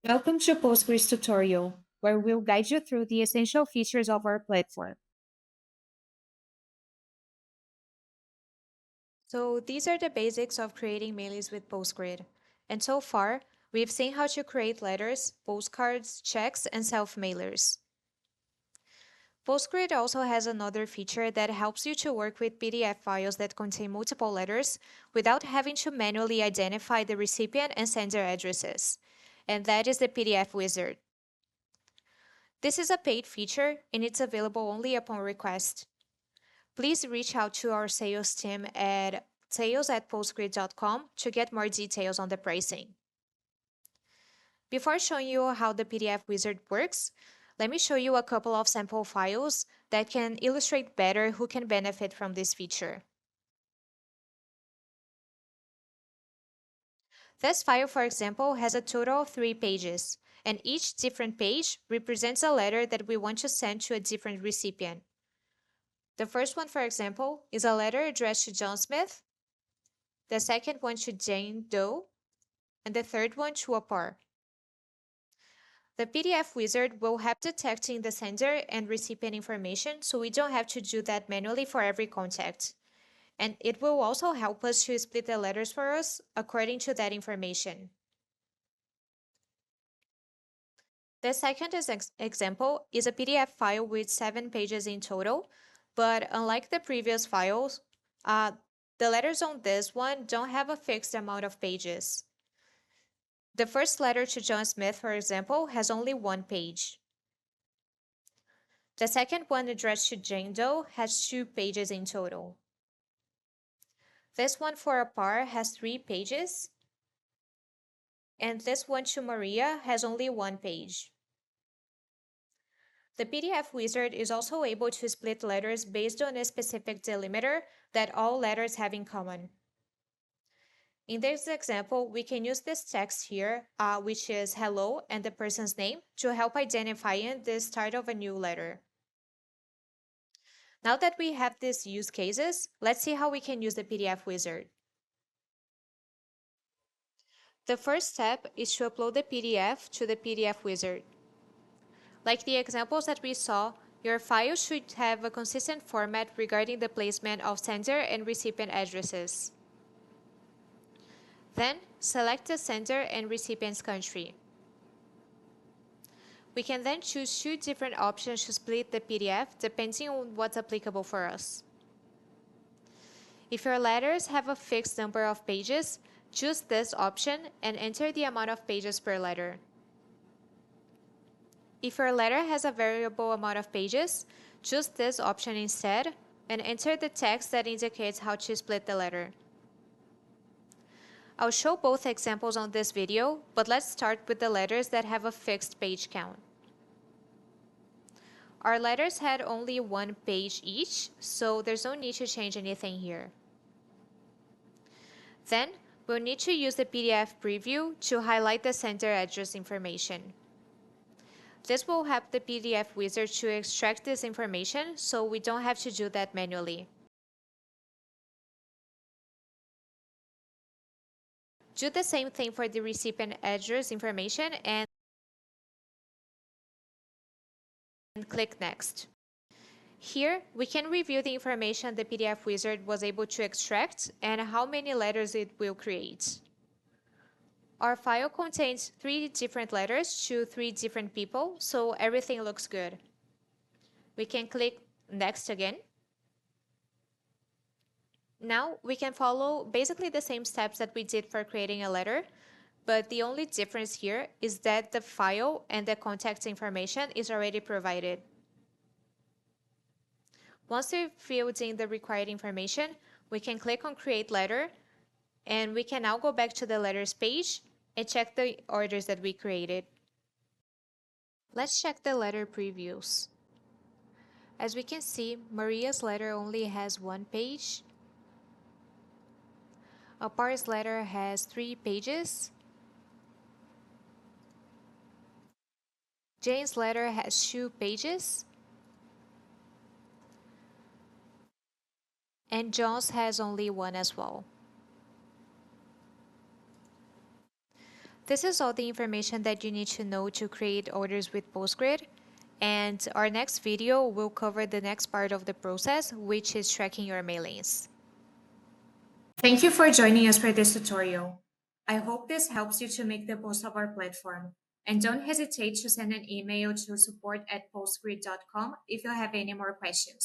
Welcome to PostGrid tutorial, where we'll guide you through the essential features of our platform. So these are the basics of creating mailings with PostGrid. And so far, we've seen how to create letters, postcards, checks, and self-mailers. PostGrid also has another feature that helps you to work with PDF files that contain multiple letters without having to manually identify the recipient and sender addresses. And that is the PDF wizard. This is a paid feature and it's available only upon request. Please reach out to our sales team at sales@postgrid.com to get more details on the pricing. Before showing you how the PDF wizard works, let me show you a couple of sample files that can illustrate better who can benefit from this feature. This file, for example, has a total of 3 pages, and each different page represents a letter that we want to send to a different recipient. The first one, for example, is a letter addressed to John Smith, the second one to Jane Doe, and the third one to a par. The PDF wizard will help detecting the sender and recipient information, so we don't have to do that manually for every contact. And it will also help us to split the letters for us according to that information. The second example is a PDF file with 7 pages in total, but unlike the previous files, the letters on this one don't have a fixed amount of pages. The first letter to John Smith, for example, has only 1 page. The second one addressed to Jane Doe has 2 pages in total. This one for a par has 3 pages, and this one to Maria has only 1 page. The PDF wizard is also able to split letters based on a specific delimiter that all letters have in common. In this example, we can use this text here, which is hello and the person's name, to help identifying the start of a new letter. Now that we have these use cases, let's see how we can use the PDF wizard. The first step is to upload the PDF to the PDF wizard. Like the examples that we saw, your file should have a consistent format regarding the placement of sender and recipient addresses. Then, select the sender and recipient's country. We can then choose 2 different options to split the PDF depending on what's applicable for us. If your letters have a fixed number of pages, choose this option and enter the amount of pages per letter. If your letter has a variable amount of pages, choose this option instead and enter the text that indicates how to split the letter. I'll show both examples on this video, but let's start with the letters that have a fixed page count. Our letters had only 1 page each, so there's no need to change anything here. Then, we'll need to use the PDF preview to highlight the sender address information. This will help the PDF wizard to extract this information, so we don't have to do that manually. Do the same thing for the recipient address information and click Next. Here, we can review the information the PDF wizard was able to extract and how many letters it will create. Our file contains 3 different letters to 3 different people, so everything looks good. We can click Next again. Now we can follow basically the same steps that we did for creating a letter, but the only difference here is that the file and the contact information is already provided. Once we've filled in the required information, we can click on Create Letter, and we can now go back to the letters page and check the orders that we created. Let's check the letter previews. As we can see, Maria's letter only has 1 page. Apar's letter has 3 pages. Jane's letter has 2 pages. And John's has only 1 as well. This is all the information that you need to know to create orders with PostGrid. And our next video will cover the next part of the process, which is tracking your mailings. Thank you for joining us for this tutorial. I hope this helps you to make the most of our platform. And don't hesitate to send an email to support@postgrid.com if you have any more questions.